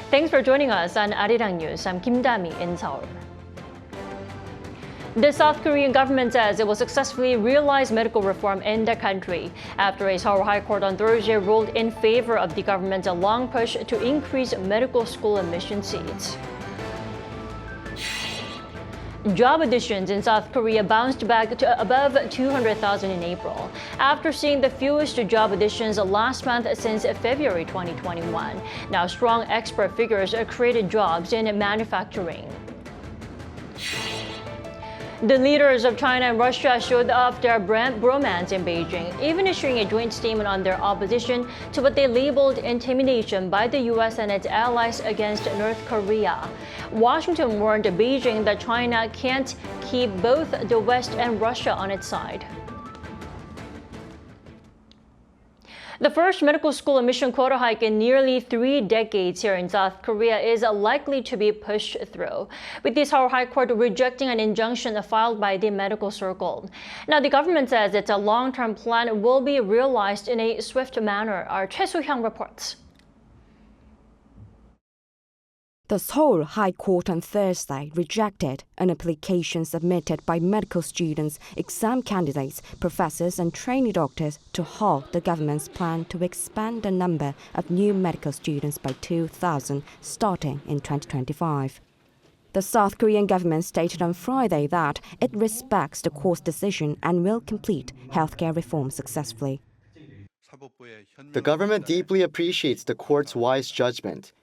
Thanks for joining us on Arirang News. I'm Kim Dami in Seoul. The South Korean government says it will successfully realize medical reform in the country after a Seoul High Court on Thursday ruled in favor of the government's long push to increase medical school admission seats. Job additions in South Korea bounced back to above 200,000 in April, after seeing the fewest job additions last month since February 2021. Now, strong export figures created jobs in manufacturing. The leaders of China and Russia showed off their bromance in Beijing, even issuing a joint statement on their opposition to what they labeled intimidation by the U.S. and its allies against North Korea. Washington warned Beijing that China can't keep both the West and Russia on its side. The first medical school admission quota hike in nearly 3 decades here in South Korea is likely to be pushed through, with the Seoul High Court rejecting an injunction filed by the medical circle. Now, the government says its long-term plan will be realized in a swift manner. Our Choi Soo-hyung reports. The Seoul High Court on Thursday rejected an application submitted by medical students, exam candidates, professors and trainee doctors to halt the government's plan to expand the number of new medical students by 2,000 starting in 2025. The South Korean government stated on Friday that it respects the court's decision and will complete healthcare reform successfully. The government deeply appreciates the court's wise judgment.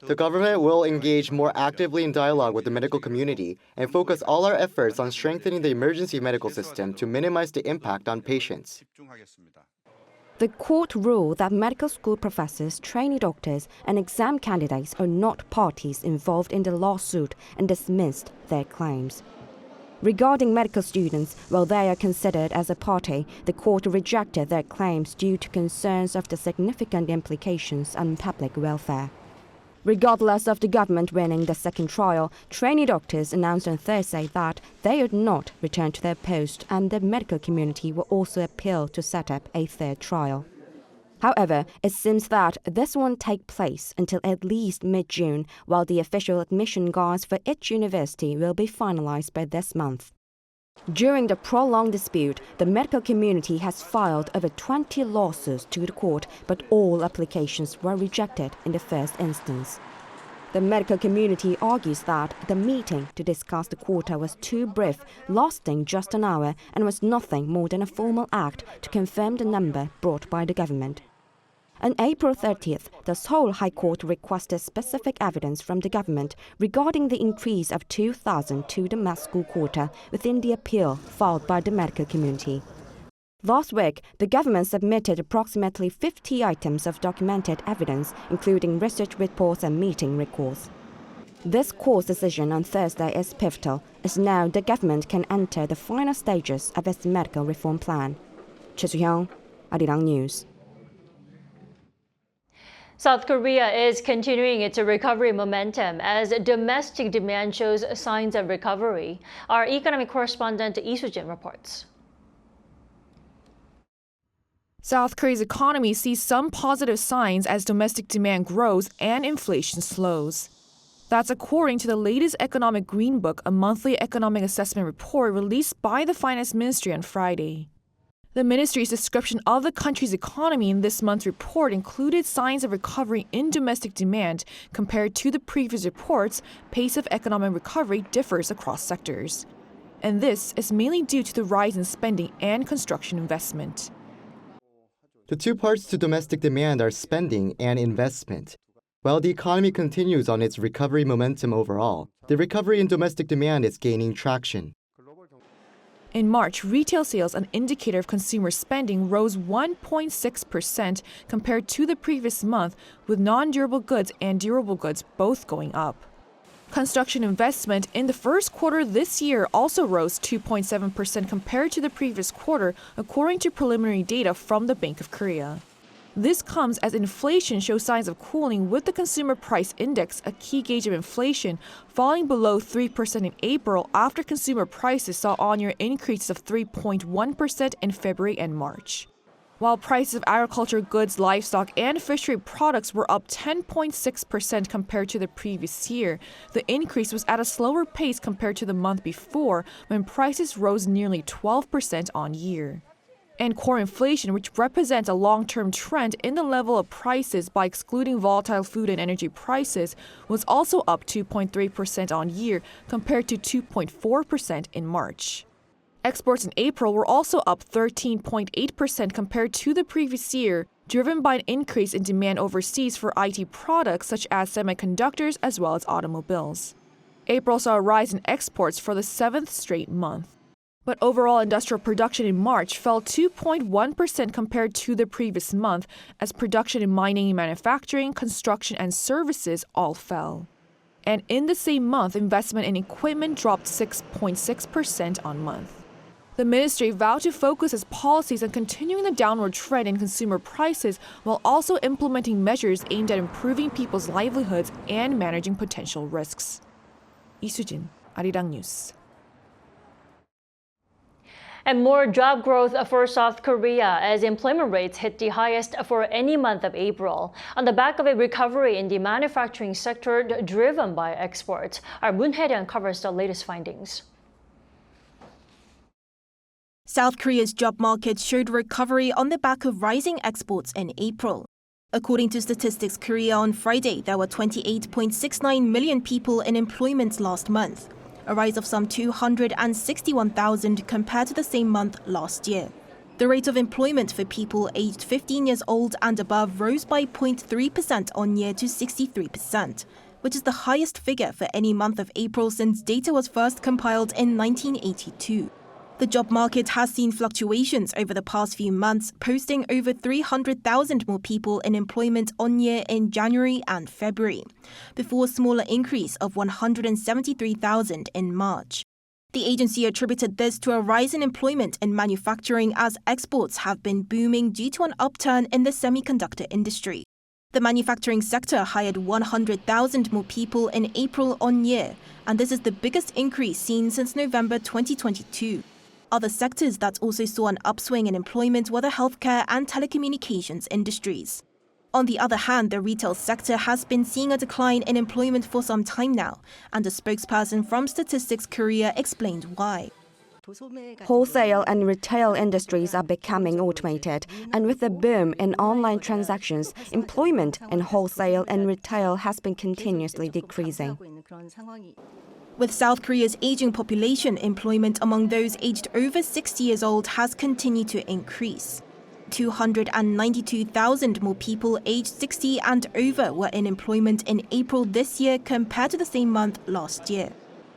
The government will engage more actively in dialogue with the medical community and focus all our efforts on strengthening the emergency medical system to minimize the impact on patients. The court ruled that medical school professors, trainee doctors, and exam candidates are not parties involved in the lawsuit and dismissed their claims. Regarding medical students, while they are considered as a party, the court rejected their claims due to concerns of the significant implications on public welfare. Regardless of the government winning the second trial, trainee doctors announced on Thursday that they would not return to their post, and the medical community will also appeal to set up a third trial. However, it seems that this won't take place until at least mid-June, while the official admission guides for each university will be finalized by this month. During the prolonged dispute, the medical community has filed over 20 lawsuits to the court, but all applications were rejected in the first instance. The medical community argues that the meeting to discuss the quota was too brief, lasting just an hour, and was nothing more than a formal act to confirm the number brought by the government. On April 30th, the Seoul High Court requested specific evidence from the government regarding the increase of 2,000 to the med school quota within the appeal filed by the medical community. Last week, the government submitted approximately 50 items of documented evidence, including research reports and meeting records. This court's decision on Thursday is pivotal, as now the government can enter the final stages of its medical reform plan. Choi Soo-hyung, Arirang News. South Korea is continuing its recovery momentum as domestic demand shows signs of recovery. Our economic correspondent Lee Soo-jin reports. South Korea's economy sees some positive signs as domestic demand grows and inflation slows. That's according to the latest Economic Green Book, a monthly economic assessment report released by the Finance Ministry on Friday. The ministry's description of the country's economy in this month's report included signs of recovery in domestic demand. Compared to the previous reports, pace of economic recovery differs across sectors. And this is mainly due to the rise in spending and construction investment. The two parts to domestic demand are spending and investment. While the economy continues on its recovery momentum overall, the recovery in domestic demand is gaining traction. In March, retail sales, an indicator of consumer spending, rose 1.6% compared to the previous month, with non-durable goods and durable goods both going up. Construction investment in the first quarter this year also rose 2.7% compared to the previous quarter, according to preliminary data from the Bank of Korea. This comes as inflation shows signs of cooling, with the Consumer Price Index, a key gauge of inflation, falling below 3% in April after consumer prices saw on-year increases of 3.1% in February and March. While prices of agriculture goods, livestock, and fishery products were up 10.6% compared to the previous year, the increase was at a slower pace compared to the month before, when prices rose nearly 12% on year. And core inflation, which represents a long-term trend in the level of prices by excluding volatile food and energy prices, was also up 2.3% on year compared to 2.4% in March. Exports in April were also up 13.8% compared to the previous year, driven by an increase in demand overseas for IT products such as semiconductors as well as automobiles. April saw a rise in exports for the 7th straight month. But overall industrial production in March fell 2.1% compared to the previous month, as production in mining and manufacturing, construction, and services all fell. And in the same month, investment in equipment dropped 6.6% on month. The ministry vowed to focus its policies on continuing the downward trend in consumer prices while also implementing measures aimed at improving people's livelihoods and managing potential risks. 이수진, Arirang News. And more job growth for South Korea as employment rates hit the highest for any month of April, on the back of a recovery in the manufacturing sector driven by exports. Our Moon Hae-ryang covers the latest findings. South Korea's job market showed recovery on the back of rising exports in April. According to Statistics Korea on Friday, there were 28.69 million people in employment last month, a rise of some 261,000 compared to the same month last year. The rate of employment for people aged 15 years old and above rose by 0.3% on year to 63%, which is the highest figure for any month of April since data was first compiled in 1982. The job market has seen fluctuations over the past few months, posting over 300,000 more people in employment on year in January and February, before a smaller increase of 173,000 in March. The agency attributed this to a rise in employment in manufacturing as exports have been booming due to an upturn in the semiconductor industry. The manufacturing sector hired 100,000 more people in April on year, and this is the biggest increase seen since November 2022. Other sectors that also saw an upswing in employment were the healthcare and telecommunications industries. On the other hand, the retail sector has been seeing a decline in employment for some time now, and a spokesperson from Statistics Korea explained why. Wholesale and retail industries are becoming automated, and with the boom in online transactions, employment in wholesale and retail has been continuously decreasing. With South Korea's aging population, employment among those aged over 60 years old has continued to increase. 292,000 more people aged 60 and over were in employment in April this year compared to the same month last year.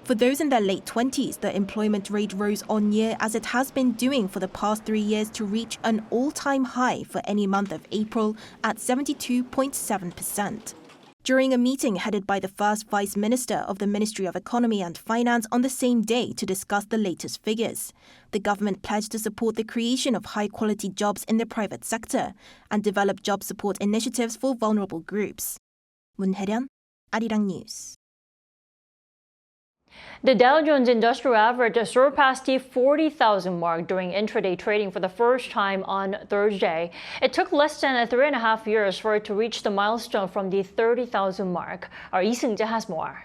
For those in their late 20s, the employment rate rose on year as it has been doing for the past 3 years to reach an all-time high for any month of April at 72.7%. During a meeting headed by the first Vice Minister of the Ministry of Economy and Finance on the same day to discuss the latest figures, the government pledged to support the creation of high-quality jobs in the private sector and develop job support initiatives for vulnerable groups. Moon Hae-ryang, Arirang News. The Dow Jones Industrial Average surpassed the 40,000 mark during intraday trading for the first time on Thursday. It took less than 3.5 years for it to reach the milestone from the 30,000 mark. Our Lee Seung-jae has more.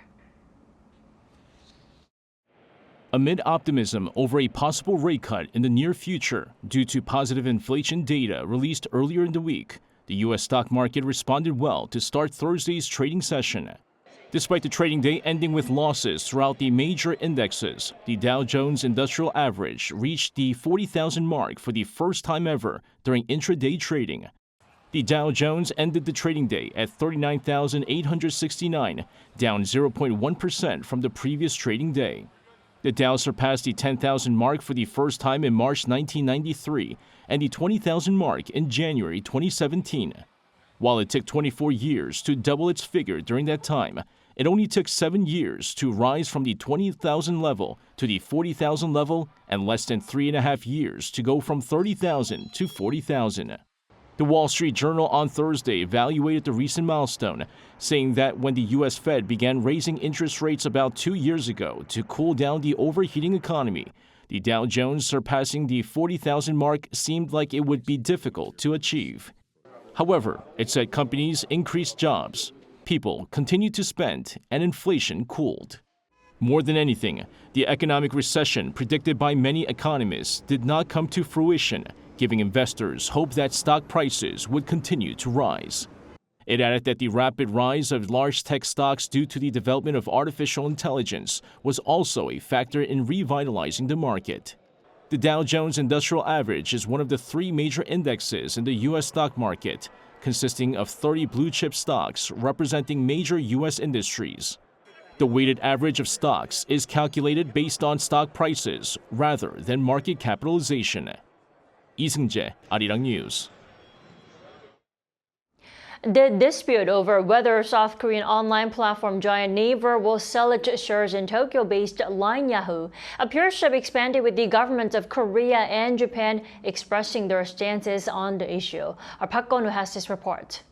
Amid optimism over a possible rate cut in the near future due to positive inflation data released earlier in the week, the U.S. stock market responded well to start Thursday's trading session. Despite the trading day ending with losses throughout the major indexes, the Dow Jones Industrial Average reached the 40,000 mark for the first time ever during intraday trading. The Dow Jones ended the trading day at 39,869, down 0.1% from the previous trading day. The Dow surpassed the 10,000 mark for the first time in March 1993 and the 20,000 mark in January 2017. While it took 24 years to double its figure during that time, it only took 7 years to rise from the 20,000 level to the 40,000 level and less than 3.5 years to go from 30,000 to 40,000. The Wall Street Journal on Thursday evaluated the recent milestone, saying that when the U.S. Fed began raising interest rates about 2 years ago to cool down the overheating economy, The Dow Jones surpassing the 40,000 mark seemed like it would be difficult to achieve. However, it said companies increased jobs, people continued to spend, and inflation cooled. More than anything, the economic recession predicted by many economists did not come to fruition, giving investors hope that stock prices would continue to rise. It added that the rapid rise of large tech stocks due to the development of artificial intelligence was also a factor in revitalizing the market. The Dow Jones Industrial Average is one of the three major indexes in the U.S. stock market, consisting of 30 blue-chip stocks representing major U.S. industries. The weighted average of stocks is calculated based on stock prices rather than market capitalization. 이승재, Arirang News. The dispute over whether South Korean online platform giant Naver will sell its shares in Tokyo-based Line Yahoo appears to have expanded, with the governments of Korea and Japan expressing their stances on the issue. Our Park Gon-woo has this report.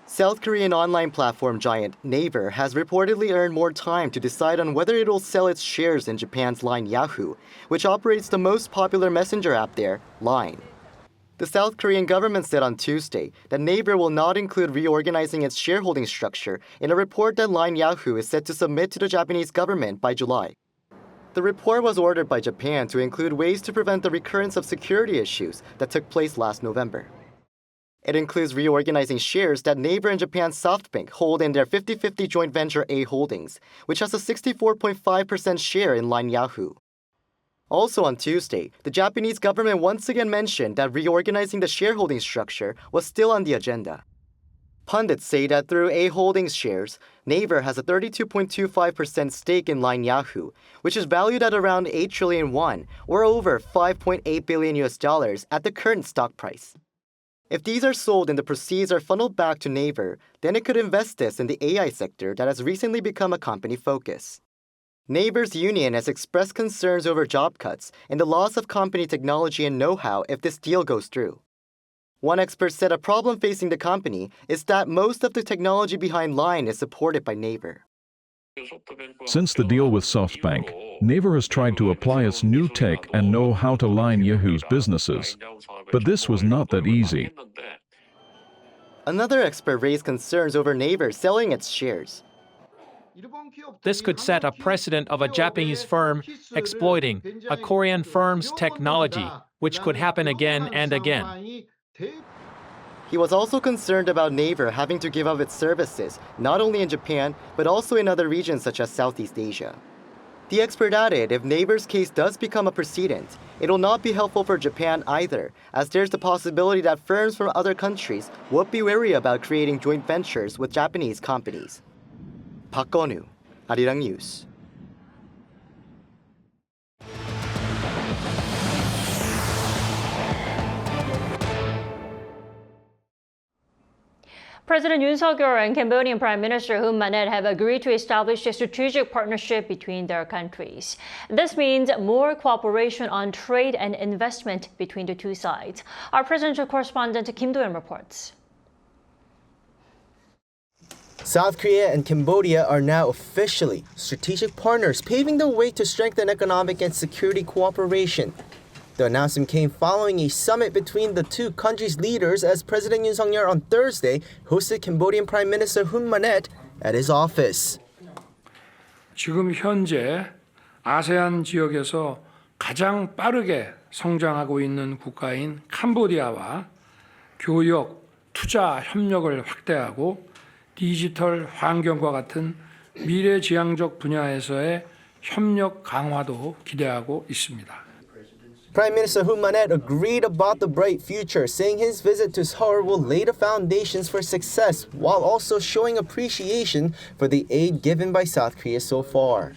South Korean online platform giant Naver has reportedly earned more time to decide on whether it will sell its shares in Japan's Line Yahoo, which operates the most popular messenger app there, Line. The South Korean government said on Tuesday that Naver will not include reorganizing its shareholding structure in a report that Line Yahoo is set to submit to the Japanese government by July. The report was ordered by Japan to include ways to prevent the recurrence of security issues that took place last November. It includes reorganizing shares that Naver and Japan's SoftBank hold in their 50-50 joint venture A Holdings, which has a 64.5% share in Line Yahoo. Also on Tuesday, the Japanese government once again mentioned that reorganizing the shareholding structure was still on the agenda. Pundits say that through A Holdings shares, Naver has a 32.25% stake in Line Yahoo, which is valued at around 8 trillion won, or over $5.8 billion at the current stock price. If these are sold and the proceeds are funneled back to Naver, then it could invest this in the AI sector that has recently become a company focus. Naver's union has expressed concerns over job cuts and the loss of company technology and know-how if this deal goes through. One expert said a problem facing the company is that most of the technology behind Line is supported by Naver. Since the deal with SoftBank, Naver has tried to apply its new tech and know-how to Line Yahoo's businesses. But this was not that easy. Another expert raised concerns over Naver selling its shares. This could set a precedent of a Japanese firm exploiting a Korean firm's technology, which could happen again and again. He was also concerned about Naver having to give up its services, not only in Japan, but also in other regions such as Southeast Asia. The expert added if Naver's case does become a precedent, it will not be helpful for Japan either, as there's the possibility that firms from other countries would be wary about creating joint ventures with Japanese companies. Park Gon-woo, Arirang News. President Yoon and Cambodian Prime Minister Manet have agreed to establish a strategic partnership between their countries. This means more cooperation on trade and investment between the two sides. Our presidential correspondent Kim Do-yeon reports. South Korea and Cambodia are now officially strategic partners, paving the way to strengthen economic and security cooperation. The announcement came following a summit between the two countries' leaders as President Yoon on Thursday hosted Cambodian Prime Minister Manet at his office. 지금 현재 아세안 지역에서 가장 빠르게 성장하고 있는 국가인 캄보디아와 교역, 투자 협력을 확대하고 디지털 환경과 같은 미래지향적 분야에서의 협력 강화도 기대하고 있습니다. Prime Minister Manet agreed about the bright future, saying his visit to Seoul will lay the foundations for success while also showing appreciation for the aid given by South Korea so far.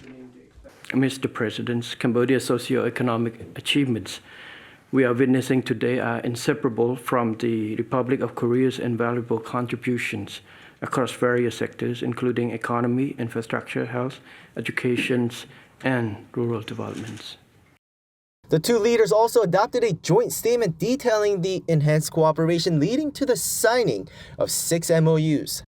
Mr. President, Cambodia's socio-economic achievements we are witnessing today are inseparable from the Republic of Korea's invaluable contributions across various sectors, including economy, infrastructure, health, education, and rural developments. The two leaders also adopted a joint statement detailing the enhanced cooperation leading to the signing of 6 MOUs.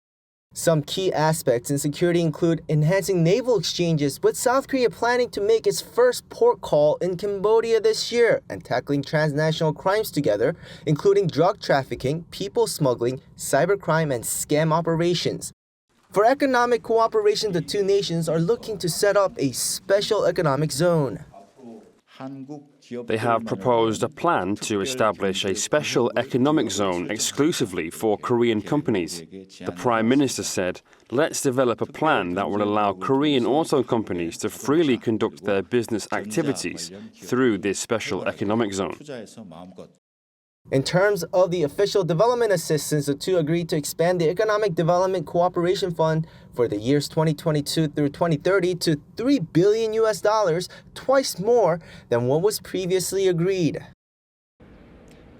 Some key aspects in security include enhancing naval exchanges, with South Korea planning to make its first port call in Cambodia this year, and tackling transnational crimes together, including drug trafficking, people smuggling, cybercrime, and scam operations. For economic cooperation, the two nations are looking to set up a special economic zone. They have proposed a plan to establish a special economic zone exclusively for Korean companies. The Prime Minister said, "Let's develop a plan that will allow Korean auto companies to freely conduct their business activities through this special economic zone." In terms of the official development assistance, the two agreed to expand the Economic Development Cooperation Fund for the years 2022 through 2030 to $3 billion, twice more than what was previously agreed.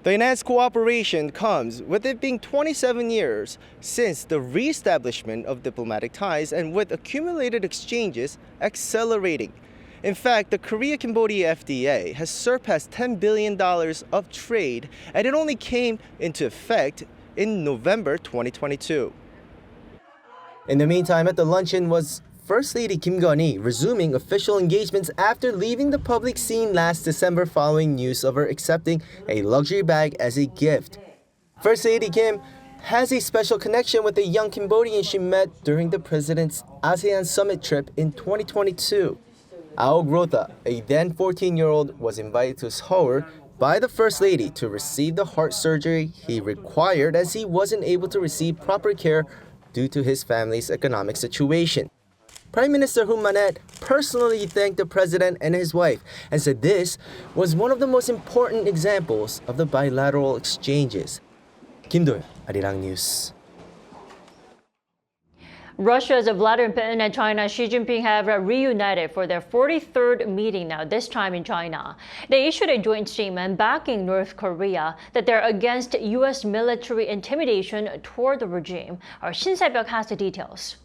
The enhanced cooperation comes with it being 27 years since the re-establishment of diplomatic ties and with accumulated exchanges accelerating. In fact, the Korea-Cambodia FTA has surpassed $10 billion of trade, and it only came into effect in November 2022. In the meantime, at the luncheon was First Lady Kim Gun-hee resuming official engagements after leaving the public scene last December following news of her accepting a luxury bag as a gift. First Lady Kim has a special connection with a young Cambodian she met during the president's ASEAN summit trip in 2022. Ao Grotha, a then 14-year-old, was invited to Seoul by the First Lady to receive the heart surgery he required as he wasn't able to receive proper care due to his family's economic situation. Prime Minister Manet personally thanked the president and his wife and said this was one of the most important examples of the bilateral exchanges. Kim Do-yeon, Arirang News. Russia's Vladimir Putin and China's Xi Jinping have reunited for their 43rd meeting now, this time in China. They issued a joint statement backing North Korea that they're against U.S. military intimidation toward the regime. Our Shin Se-byuk has the details.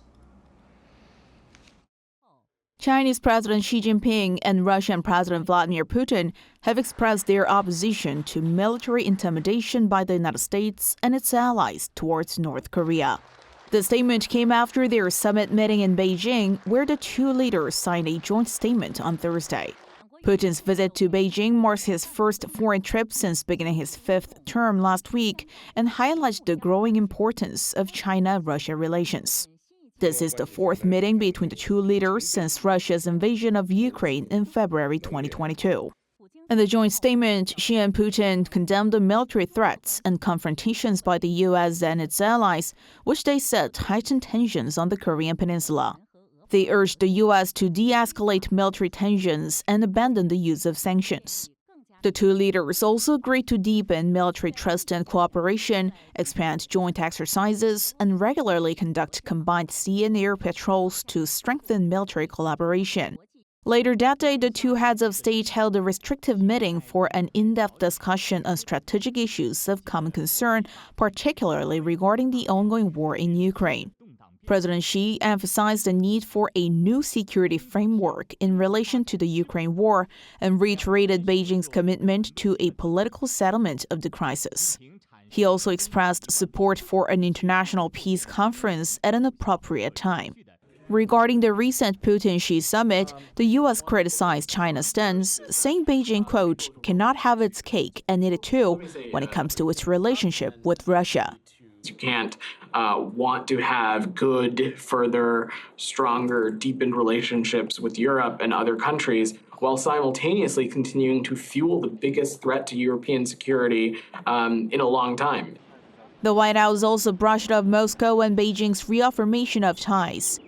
Chinese President Xi Jinping and Russian President Vladimir Putin have expressed their opposition to military intimidation by the United States and its allies towards North Korea. The statement came after their summit meeting in Beijing, where the two leaders signed a joint statement on Thursday. Putin's visit to Beijing marks his first foreign trip since beginning his fifth term last week and highlights the growing importance of China-Russia relations. This is the fourth meeting between the two leaders since Russia's invasion of Ukraine in February 2022. In the joint statement, Xi and Putin condemned the military threats and confrontations by the U.S. and its allies, which they said heightened tensions on the Korean peninsula. They urged the U.S. to de-escalate military tensions and abandon the use of sanctions. The two leaders also agreed to deepen military trust and cooperation, expand joint exercises, and regularly conduct combined sea and air patrols to strengthen military collaboration. Later that day, the two heads of state held a restrictive meeting for an in-depth discussion on strategic issues of common concern, particularly regarding the ongoing war in Ukraine. President Xi emphasized the need for a new security framework in relation to the Ukraine war and reiterated Beijing's commitment to a political settlement of the crisis. He also expressed support for an international peace conference at an appropriate time. Regarding the recent Putin-Xi summit, the U.S. criticized China's stance, saying Beijing, quote, cannot have its cake and eat it too when it comes to its relationship with Russia. You can't want to have good, further, stronger, deepened relationships with Europe and other countries while simultaneously continuing to fuel the biggest threat to European security in a long time. The White House also brushed off Moscow and Beijing's reaffirmation of ties.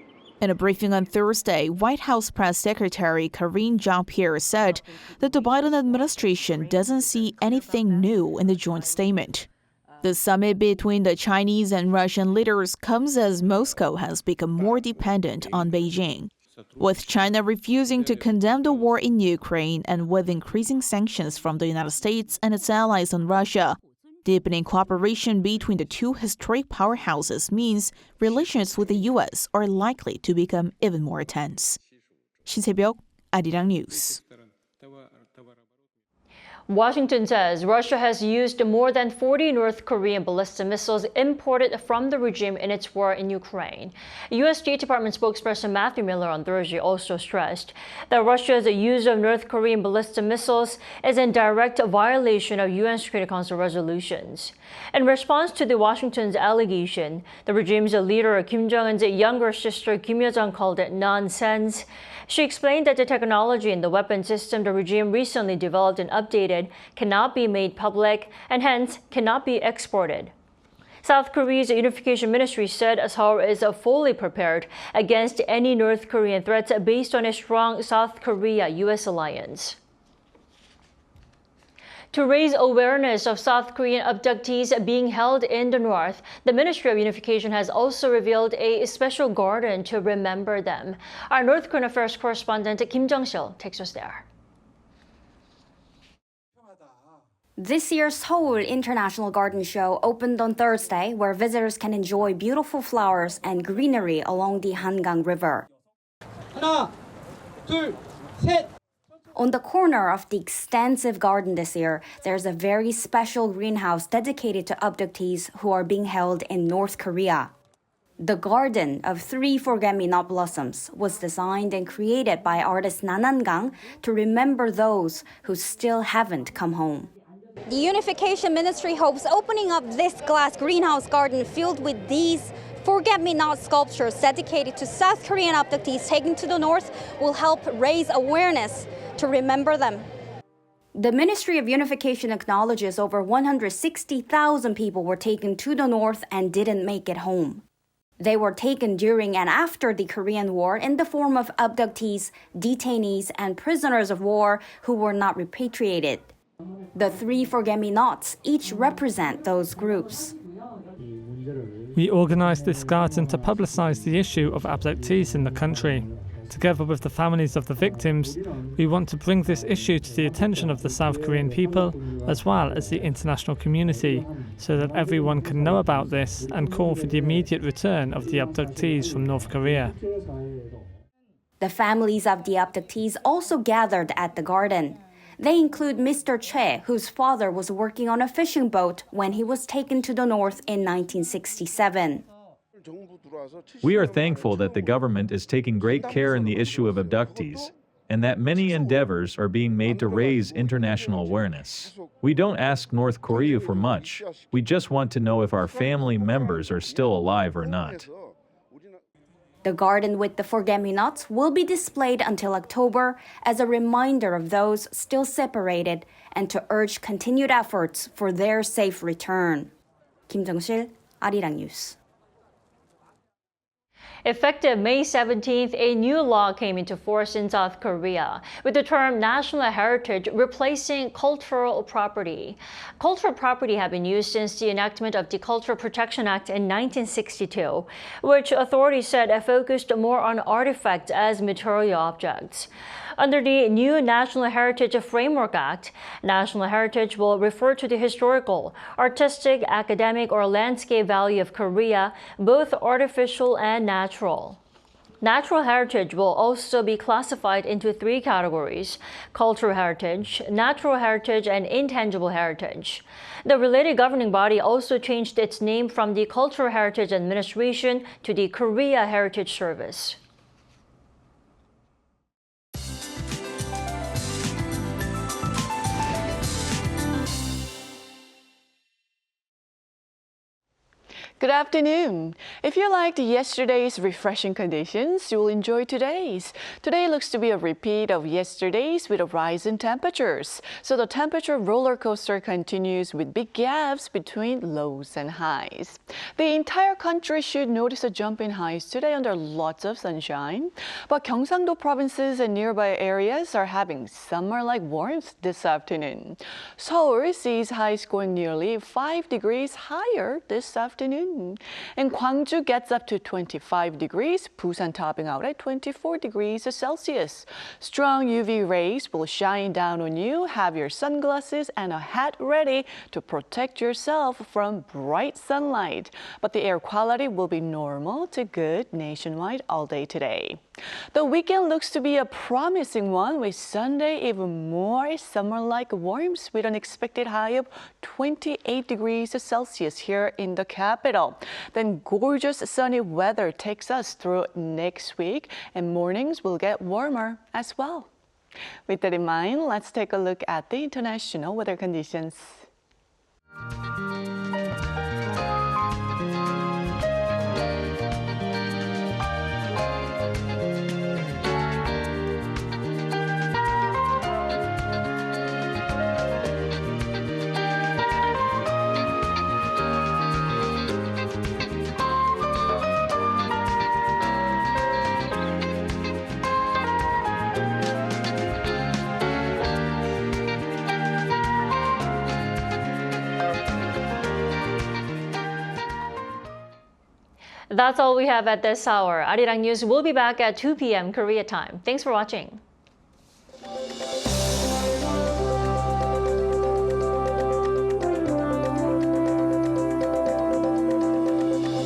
In a briefing on Thursday, White House Press Secretary Karine Jean-Pierre said that the Biden administration doesn't see anything new in the joint statement. The summit between the Chinese and Russian leaders comes as Moscow has become more dependent on Beijing. With China refusing to condemn the war in Ukraine and with increasing sanctions from the United States and its allies on Russia, deepening cooperation between the two historic powerhouses means relations with the U.S. are likely to become even more tense. Shin Se-byuk, Arirang News. Washington says Russia has used more than 40 North Korean ballistic missiles imported from the regime in its war in Ukraine. U.S. State Department spokesperson Matthew Miller on Thursday also stressed that Russia's use of North Korean ballistic missiles is in direct violation of UN Security Council resolutions. In response to the Washington's allegation, the regime's leader Kim Jong-un's younger sister Kim Yo-jong called it nonsense. She explained that the technology and the weapon system the regime recently developed and updated cannot be made public and hence cannot be exported. South Korea's Unification Ministry said Seoul is fully prepared against any North Korean threats based on a strong South Korea-U.S. alliance. To raise awareness of South Korean abductees being held in the north, the Ministry of Unification has also revealed a special garden to remember them. Our North Korean Affairs correspondent Kim Jung-sil takes us there. This year's Seoul International Garden Show opened on Thursday, where visitors can enjoy beautiful flowers and greenery along the Hangang River. 하나, 둘, 셋. On the corner of the extensive garden this year, there's a very special greenhouse dedicated to abductees who are being held in North Korea. The garden of 3 forget-me-not blossoms was designed and created by artist Hangang to remember those who still haven't come home. The Unification Ministry hopes opening up this glass greenhouse garden filled with these forget-me-not sculptures dedicated to South Korean abductees taken to the north will help raise awareness to remember them. The Ministry of Unification acknowledges over 160,000 people were taken to the north and didn't make it home. They were taken during and after the Korean War in the form of abductees, detainees, and prisoners of war who were not repatriated. The 3 forget-me-nots each represent those groups. We organized this garden to publicize the issue of abductees in the country. Together with the families of the victims, we want to bring this issue to the attention of the South Korean people, as well as the international community, so that everyone can know about this and call for the immediate return of the abductees from North Korea. The families of the abductees also gathered at the garden. They include Mr. Choi, whose father was working on a fishing boat when he was taken to the north in 1967. We are thankful that the government is taking great care in the issue of abductees, and that many endeavors are being made to raise international awareness. We don't ask North Korea for much. We just want to know if our family members are still alive or not. The garden with the forget-me-nots will be displayed until October as a reminder of those still separated and to urge continued efforts for their safe return. Kim Jung-sil, Arirang News. Effective May 17th, a new law came into force in South Korea, with the term national heritage replacing cultural property. Cultural property had been used since the enactment of the Cultural Protection Act in 1962, which authorities said focused more on artifacts as material objects. Under the new National Heritage Framework Act, national heritage will refer to the historical, artistic, academic, or landscape value of Korea, both artificial and natural. Natural heritage will also be classified into 3 categories: cultural heritage, natural heritage, and intangible heritage. The related governing body also changed its name from the Cultural Heritage Administration to the Korea Heritage Service. Good afternoon. If you liked yesterday's refreshing conditions, you will enjoy today's. Today looks to be a repeat of yesterday's with a rise in temperatures. So the temperature roller coaster continues with big gaps between lows and highs. The entire country should notice a jump in highs today under lots of sunshine. But Gyeongsang-do provinces and nearby areas are having summer-like warmth this afternoon. Seoul sees highs going nearly 5 degrees higher this afternoon. And Gwangju gets up to 25 degrees, Busan topping out at 24 degrees Celsius. Strong UV rays will shine down on you. Have your sunglasses and a hat ready to protect yourself from bright sunlight. But the air quality will be normal to good nationwide all day today. The weekend looks to be a promising one, with Sunday even more summer-like warmth with an expected high of 28 degrees Celsius here in the capital. Then gorgeous sunny weather takes us through next week, and mornings will get warmer as well. With that in mind, let's take a look at the international weather conditions. That's all we have at this hour. Arirang News will be back at 2 p.m. Korea time. Thanks for watching.